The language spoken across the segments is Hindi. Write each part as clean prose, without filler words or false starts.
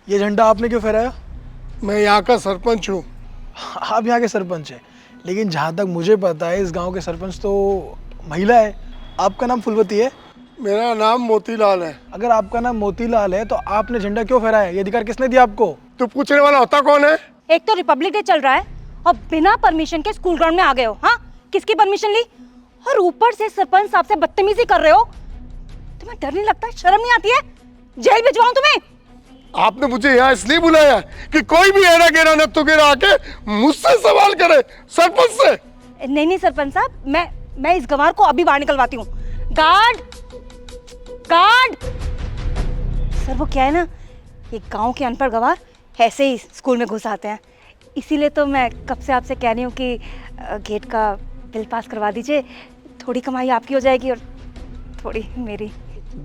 ये झंडा आपने क्यों फहराया? मैं यहाँ का सरपंच हूँ। आप यहाँ के सरपंच हैं, लेकिन जहाँ तक मुझे पता है इस गांव के सरपंच तो महिला है। आपका नाम फुलवती है? मेरा नाम मोतीलाल है। अगर आपका नाम मोतीलाल है तो आपने झंडा क्यों फहराया? ये अधिकार किसने दिया आपको? तू पूछने वाला होता कौन है? एक तो रिपब्लिक डे चल रहा है और बिना परमिशन के स्कूल ग्राउंड में आ गए हो। हाँ, किसकी परमिशन ली? और ऊपर से सरपंच साहब से बदतमीजी कर रहे हो। तुम्हें डर नहीं लगता? शर्म नहीं आती है? जेल भिजवाऊं तुम्हें? आपने मुझे यहाँ इसलिए बुलाया कि कोई भी एरा गेरा नत्थु गेरा आके मुझसे सवाल करे, सरपंच से? नहीं नहीं सरपंच साहब, मैं इस गंवार को अभी बाहर निकलवाती हूँ। Guard, guard! सर वो क्या है ना, ये गांव के अनपढ़ गंवार ऐसे ही स्कूल में घुस आते हैं, इसीलिए तो मैं कब से आपसे कह रही हूँ कि गेट का बिल पास करवा दीजिए। थोड़ी कमाई आपकी हो जाएगी और थोड़ी मेरी।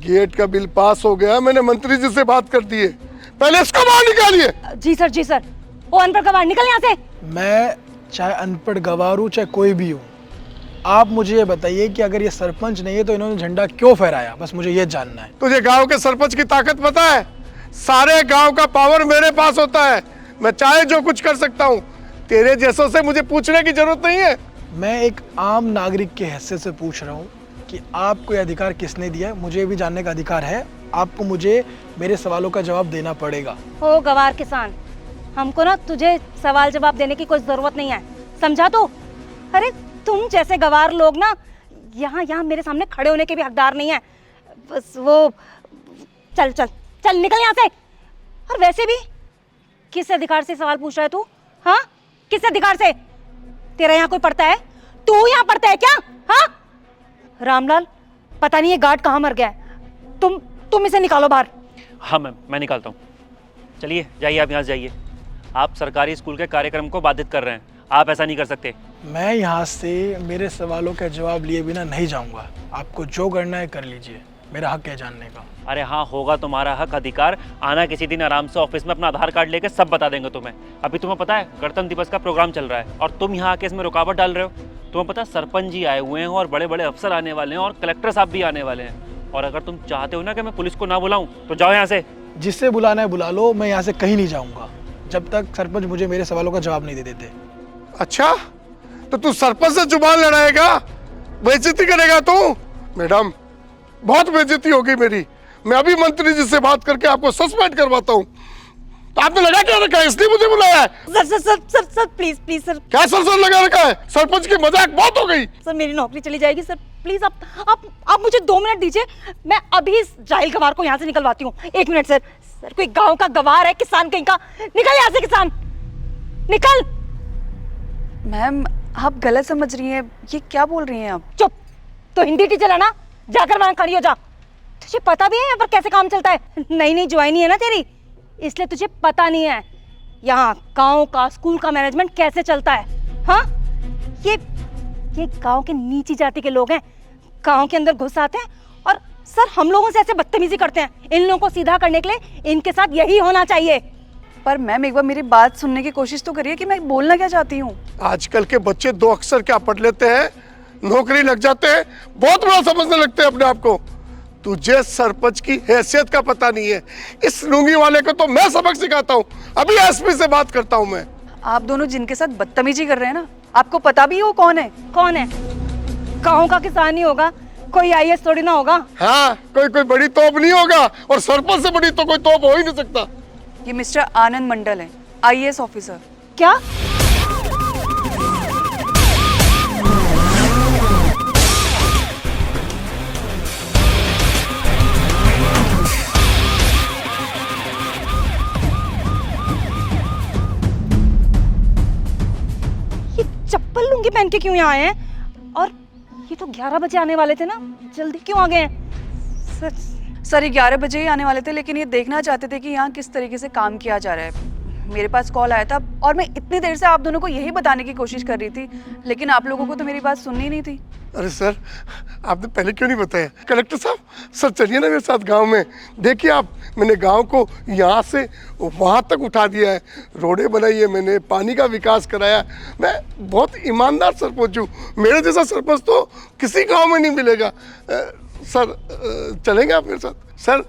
गेट का बिल पास हो गया, मैंने मंत्री जी से बात कर दी है। पहले इसको बाहर निकालिए। जी सर, जी सर। वो अनपढ़ गंवार निकल यहाँ से। मैं चाहे अनपढ़ गंवार हूँ चाहे कोई भी हूँ, आप मुझे ये बताइए कि अगर ये सरपंच नहीं है तो इन्होंने झंडा क्यों फहराया? बस मुझे ये जानना है। तुझे गांव के सरपंच की ताकत पता है? सारे गांव का पावर मेरे पास होता है, मैं चाहे जो कुछ कर सकता हूँ। तेरे जैसों से मुझे पूछने की जरूरत नहीं है। मैं एक आम नागरिक के हैसियत से पूछ रहा हूँ कि आपको ये अधिकार किसने दिया है? मुझे भी जानने का अधिकार है। आपको मुझे मेरे सवालों का जवाब देना पड़ेगा। ओ गंवार किसान, हमको ना तुझे सवाल जवाब देने की कोई जरूरत नहीं है, समझा तू? अरे तुम जैसे गंवार लोग ना यहाँ मेरे सामने खड़े होने के भी हकदार नहीं है। बस वो चल चल चल निकल यहाँ से। और वैसे भी किस अधिकार से सवाल पूछ रहा है तू? हाँ, किस अधिकार से? तेरा यहाँ कोई पढ़ता है? तू यहाँ पढ़ता है क्या? हाँ रामलाल, पता नहीं ये गार्ड कहाँ मर गया है। तुम इसे निकालो बाहर। हाँ मैम, मैं निकालता हूँ। चलिए जाइए, आप यहाँ से जाइए। आप सरकारी स्कूल के कार्यक्रम को बाधित कर रहे हैं, आप ऐसा नहीं कर सकते। मैं यहाँ से मेरे सवालों का जवाब लिए बिना नहीं जाऊँगा। आपको जो करना है कर लीजिए, मेरा हक है जानने का। अरे हाँ, होगा तुम्हारा हक, अधिकार। आना किसी दिन आराम से ऑफिस में अपना आधार कार्ड लेके सब बता देंगे तुम्हें। अभी तुम्हें पता है गणतंत्र दिवस का प्रोग्राम चल रहा है और तुम यहाँ आके इसमें रुकावट डाल रहे हो। तुम्हें पता है सरपंच जी आए हुए हैं और बड़े बड़े अफसर आने वाले हैं और कलेक्टर साहब भी आने वाले हैं। और अगर तुम चाहते हो ना कि मैं पुलिस को ना बुलाऊं तो जाओ यहाँ से। जिससे बुलाना है बुला लो, मैं यहाँ से कहीं नहीं जाऊँगा जब तक सरपंच मुझे मेरे सवालों का जवाब नहीं दे देते। अच्छा, तो तू सरपंच से जुबान लड़ाएगा, बेइज्जती करेगा तू? मैडम, बहुत बेइज्जती होगी मेरी। मैं अभी मंत्री जी से बात करके आपको सस्पेंड करवाता हूँ। तो आपने लगा क्या रखा है? इसलिए मुझे बुलाया है? Sir sir sir sir sir please please sir. क्या सर लगा रखा है? सरपंच की मजाक बहुत हो गई। सर मेरी नौकरी चली जाएगी सर, प्लीज आप मुझे 2 मिनट दीजिए, मैं अभी इस जाहिल गंवार को यहाँ से निकलवाती हूँ। 1 मिनट सर। सर कोई गांव का गंवार है, किसान कहीं का। निकल यहाँ से किसान, निकल। मैम आप गलत समझ रही हैं, ये क्या बोल रही हैं आप? चुप। तो हिंदी टीचर है ना, जाकर वहां खड़ी हो जा। तुझे पता भी है यहाँ पर कैसे काम चलता है? नई नई ज्वाइनी है ना तेरी, इसलिए तुझे पता नहीं है यहाँ गांव का स्कूल का मैनेजमेंट कैसे चलता है। हाँ, ये गांव के नीची जाति के लोग हैं, गांव के अंदर घुस आते हैं और सर हम लोगों से ऐसे बदतमीजी करते हैं। इन लोगों को सीधा करने के लिए इनके साथ यही होना चाहिए। पर मैम एक बार मेरी बात सुनने की कोशिश तो करिए कि मैं बोलना क्या चाहती हूँ। आजकल के बच्चे 2 अक्षर क्या पढ़ लेते हैं, नौकरी लग जाते हैं, बहुत बड़ा समझने लगते हैं अपने आप को। तुझे सरपंच की हैसियत का पता नहीं है। इस लुंगी वाले को तो मैं सबक सिखाता हूँ। अभी एसपी से बात करता हूँ मैं। आप दोनों जिनके साथ बदतमीजी कर रहे हैं ना, आपको पता भी है वो कौन है? कौन है? गांव का किसान ही होगा, कोई आईएएस थोड़ी ना होगा। हाँ, कोई बड़ी तोप नहीं होगा, और सरपंच से बड़ी तो कोई तोप हो ही नहीं सकता। ये मिस्टर आनंद मंडल है, आईएएस ऑफिसर। क्या? ये चप्पल लुंगी पहन के क्यों यहाँ आए हैं? और ये तो 11 बजे आने वाले थे ना, जल्दी क्यों आ गए हैं? सर 11 बजे ही आने वाले थे, लेकिन ये देखना चाहते थे कि यहाँ किस तरीके से काम किया जा रहा है। मेरे पास कॉल आया था और मैं इतनी देर से आप दोनों को यही बताने की कोशिश कर रही थी, लेकिन आप लोगों को तो मेरी बात सुननी नहीं थी। अरे सर, आपने पहले क्यों नहीं बताया? कलेक्टर साहब, सर चलिए ना मेरे साथ गांव में। देखिए आप, मैंने गांव को यहाँ से वहाँ तक उठा दिया है, रोडें बनाई है मैंने, पानी का विकास कराया। मैं बहुत ईमानदार सरपंच हूँ। मेरे जैसा सरपंच तो किसी गांव में नहीं मिलेगा। सर चलेंगे आप मेरे साथ? सर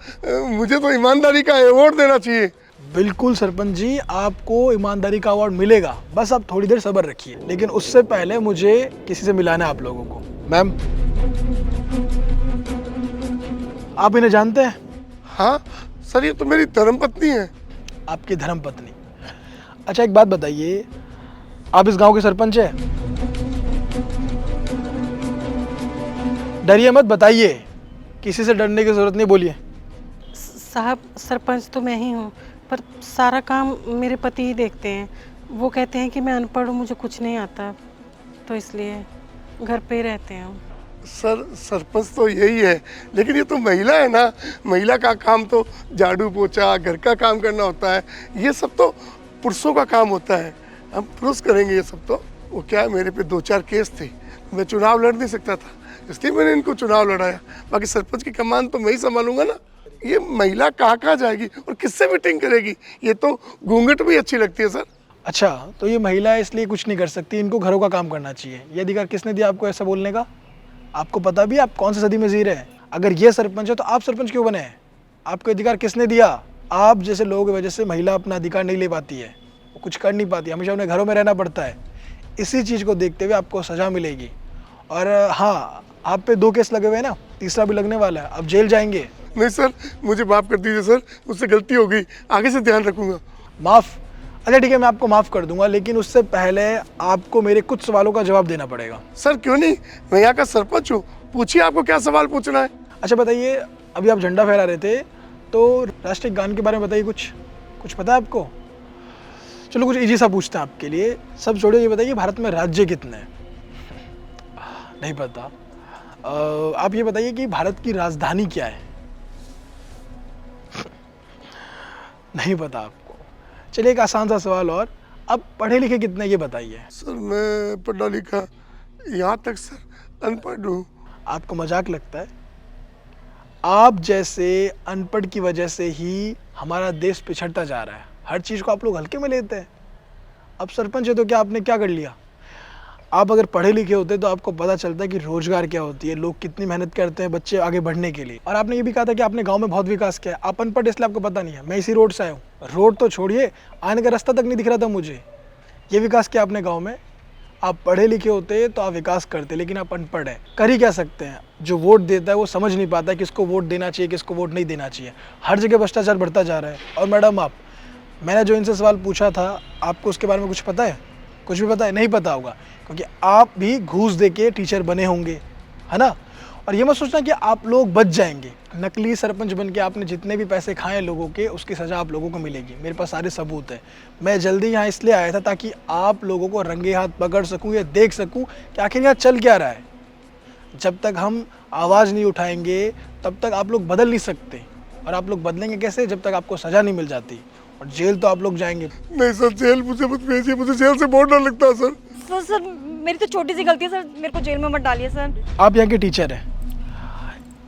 मुझे तो ईमानदारी का अवार्ड देना चाहिए। बिल्कुल सरपंच जी, आपको ईमानदारी का अवार्ड मिलेगा, बस आप थोड़ी देर सब्र रखिए। लेकिन उससे पहले मुझे किसी से मिलाना है आप लोगों को। मैम, आप इन्हें जानते हैं? हाँ सर, ये तो मेरी धर्मपत्नी है। आपकी धर्मपत्नी? अच्छा एक बात बताइए, आप इस गांव के सरपंच हैं? डरिए मत, बताइए, किसी से डरने की जरूरत नहीं, बोलिए। साहब सरपंच तो मैं ही हूँ, पर सारा काम मेरे पति ही देखते हैं। वो कहते हैं कि मैं अनपढ़ हूँ, मुझे कुछ नहीं आता, तो इसलिए घर पे ही रहते हैं। सर सरपंच तो यही है, लेकिन ये तो महिला है ना, महिला का काम तो झाड़ू पोछा घर का काम करना होता है, ये सब तो पुरुषों का काम होता है। हम पुरुष करेंगे ये सब। तो वो क्या है, मेरे पे 2-4 केस थे, मैं चुनाव लड़ नहीं सकता था, इसलिए मैंने इनको चुनाव लड़ाया। बाकी सरपंच की कमान तो मैं ही संभालूंगा ना। ये महिला कहाँ जाएगी और किससे मीटिंग करेगी? ये तो घूंघट भी अच्छी लगती है सर। अच्छा, तो ये महिला इसलिए कुछ नहीं कर सकती, इनको घरों का काम करना चाहिए। ये अधिकार किसने दिया आपको ऐसा बोलने का? आपको पता भी आप कौन सी सदी में जी रहे हैं? अगर ये सरपंच है तो आप सरपंच क्यों बने हैं? आपको अधिकार किसने दिया? आप जैसे लोगों की वजह से महिला अपना अधिकार नहीं ले पाती है, वो कुछ कर नहीं पाती, हमेशा उन्हें घरों में रहना पड़ता है। इसी चीज़ को देखते हुए आपको सज़ा मिलेगी। और हाँ, आप पे 2 केस लगे हुए हैं ना, तीसरा भी लगने वाला है, आप जेल जाएंगे। नहीं सर, मुझे माफ़ कर दीजिए सर, मुझसे गलती हो गई, आगे से ध्यान रखूंगा। माफ़? अच्छा ठीक है, मैं आपको माफ़ कर दूंगा, लेकिन उससे पहले आपको मेरे कुछ सवालों का जवाब देना पड़ेगा। सर क्यों नहीं, मैं यहाँ का सरपंच हूँ, पूछिए आपको क्या सवाल पूछना है। अच्छा बताइए, अभी आप झंडा फहरा रहे थे, तो राष्ट्रीय गान के बारे में बताइए, कुछ पता है आपको? चलो कुछ इजी सा पूछते हैं आपके लिए, सब छोड़िए, ये बताइए भारत में राज्य कितने हैं? नहीं पता। आप ये बताइए कि भारत की राजधानी क्या है? नहीं पता आपको। चलिए एक आसान सा सवाल और, अब पढ़े लिखे कितने ये बताइए। सर मैं पढ़ा लिखा यहाँ तक सर अनपढ़ हूँ। आपको मजाक लगता है? आप जैसे अनपढ़ की वजह से ही हमारा देश पिछड़ता जा रहा है। हर चीज़ को आप लोग हल्के में लेते हैं। अब सरपंच है तो क्या आपने क्या कर लिया? आप अगर पढ़े लिखे होते तो आपको पता चलता है कि रोजगार क्या होती है, लोग कितनी मेहनत करते हैं बच्चे आगे बढ़ने के लिए। और आपने ये भी कहा था कि आपने गांव में बहुत विकास किया है। आप अनपढ़ इसलिए आपको पता नहीं है। मैं इसी रोड से आया हूँ, रोड तो छोड़िए, आने का रास्ता तक नहीं दिख रहा था मुझे। ये विकास किया आपने गाँव में। आप पढ़े लिखे होते तो आप विकास करते, लेकिन आप अनपढ़ हैं। कर ही क्या सकते हैं? जो वोट देता है वो समझ नहीं पाता किसको वोट देना चाहिए, किसको वोट नहीं देना चाहिए। हर जगह भ्रष्टाचार बढ़ता जा रहा है। और मैडम, मैंने जो इनसे सवाल पूछा था, आपको उसके बारे में कुछ पता है? कुछ भी पता है? नहीं पता होगा, क्योंकि आप भी घूस दे के टीचर बने होंगे, है ना? और ये मत सोचना कि आप लोग बच जाएंगे। नकली सरपंच बन के आपने जितने भी पैसे खाए लोगों के, उसकी सज़ा आप लोगों को मिलेगी। मेरे पास सारे सबूत है। मैं जल्दी यहाँ इसलिए आया था ताकि आप लोगों को रंगे हाथ पकड़ सकूँ, या देख सकूँ कि आखिर यहाँ चल क्या रहा है। जब तक हम आवाज़ नहीं उठाएंगे तब तक आप लोग बदल नहीं सकते। और आप लोग बदलेंगे कैसे? जब तक आपको सज़ा नहीं मिल जाती। और जेल तो आप लोग जाएंगे। नहीं सर, जेल मुझे मत भेजिए, मुझे जेल से बहुत डर लगता है सर। सर मेरी तो छोटी सी गलती है सर, मेरे को जेल में मत डालिए सर। आप यहाँ के टीचर हैं,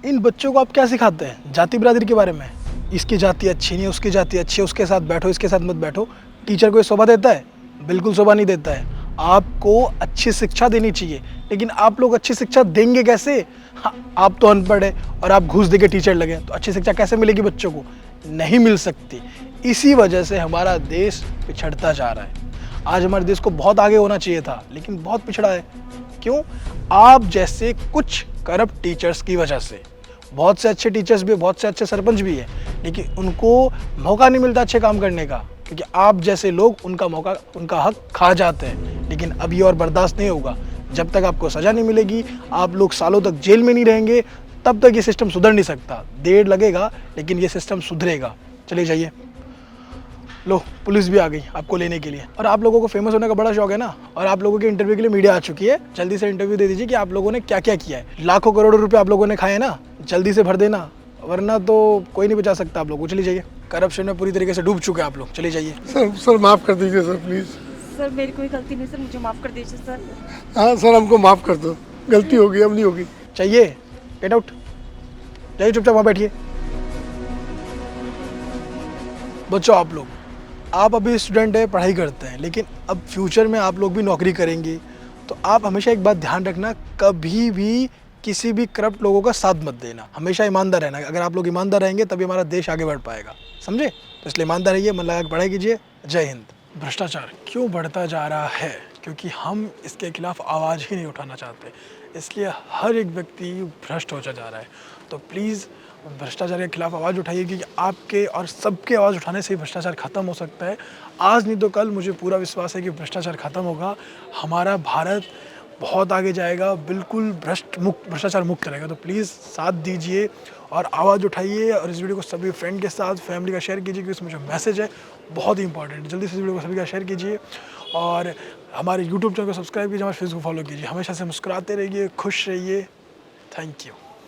इन बच्चों को आप क्या सिखाते हैं? जाति बिरादरी के बारे में? इसकी जाति अच्छी नहीं है, उसकी जाति अच्छी है, उसके साथ बैठो, इसके साथ मत बैठो। टीचर को ये शोभा देता है? बिल्कुल शोभा नहीं देता है। आपको अच्छी शिक्षा देनी चाहिए, लेकिन आप लोग अच्छी शिक्षा देंगे कैसे? आप तो अनपढ़ है और आप घूस दे के टीचर लगे, तो अच्छी शिक्षा कैसे मिलेगी बच्चों को? नहीं मिल सकती। इसी वजह से हमारा देश पिछड़ता जा रहा है। आज हमारे देश को बहुत आगे होना चाहिए था, लेकिन बहुत पिछड़ा है। क्यों? आप जैसे कुछ करप्ट टीचर्स की वजह से। बहुत से अच्छे टीचर्स भी, बहुत से अच्छे सरपंच भी है, लेकिन उनको मौका नहीं मिलता अच्छे काम करने का, क्योंकि आप जैसे लोग उनका मौका, उनका हक खा जाते हैं। लेकिन अब ये और बर्दाश्त नहीं होगा। जब तक आपको सज़ा नहीं मिलेगी, आप लोग सालों तक जेल में नहीं रहेंगे, तब तक ये सिस्टम सुधर नहीं सकता। देर लगेगा, लेकिन ये सिस्टम सुधरेगा। चले जाइए। लो, पुलिस भी आ गई आपको लेने के लिए। और आप लोगों को फेमस होने का बड़ा शौक है ना, और आप लोगों के इंटरव्यू के लिए मीडिया आ चुकी है। जल्दी से इंटरव्यू दे दीजिए कि आप लोगों ने क्या क्या किया है। लाखों करोड़ों रुपए आप लोगों ने खाए ना, जल्दी से भर देना, वरना तो कोई नहीं बचा सकता आप लोगों को। चलिए जाइए, करप्शन में पूरी तरीके से डूब चुके हैं आप लोग। चलिए जाइए। सर माफ़ कर दीजिए सर, प्लीज़। सर मेरी कोई गलती नहीं सर, मुझे माफ़ कर दीजिए सर। हाँ सर, हमको माफ़ कर दो, गलती होगी, अब नहीं होगी। चाहिए? Get out. जाइए, चुपचाप वहाँ बैठिए। बच्चों, आप अभी स्टूडेंट है, पढ़ाई करते हैं, लेकिन अब फ्यूचर में आप लोग भी नौकरी करेंगे। तो आप हमेशा एक बात ध्यान रखना, कभी भी किसी भी करप्ट लोगों का साथ मत देना, हमेशा ईमानदार रहना। अगर आप लोग ईमानदार रहेंगे तभी हमारा देश आगे बढ़ पाएगा, समझे? तो इसलिए ईमानदार रहिए, मन लगा के पढ़ाई कीजिए। जय हिंद। भ्रष्टाचार क्यों बढ़ता जा रहा है? क्योंकि हम इसके खिलाफ आवाज़ ही नहीं उठाना चाहते, इसलिए हर एक व्यक्ति भ्रष्ट होता जा रहा है। तो प्लीज़ भ्रष्टाचार के खिलाफ आवाज़ उठाइए, क्योंकि आपके और सबके आवाज़ उठाने से ही भ्रष्टाचार ख़त्म हो सकता है। आज नहीं तो कल मुझे पूरा विश्वास है कि भ्रष्टाचार ख़त्म होगा, हमारा भारत बहुत आगे जाएगा, बिल्कुल भ्रष्टाचार मुक्त रहेगा। तो प्लीज़ साथ दीजिए और आवाज़ उठाइए, और इस वीडियो को सभी फ्रेंड के साथ, फैमिली का शेयर कीजिए, क्योंकि इसमें जो मैसेज है बहुत ही इंपॉर्टेंट है। जल्दी से इस वीडियो को सभी का शेयर कीजिए और हमारे यूट्यूब चैनल को सब्सक्राइब कीजिए, हमारे फेसबुक फॉलो कीजिए। हमेशा से मुस्कुराते रहिए, खुश रहिए। Thank you.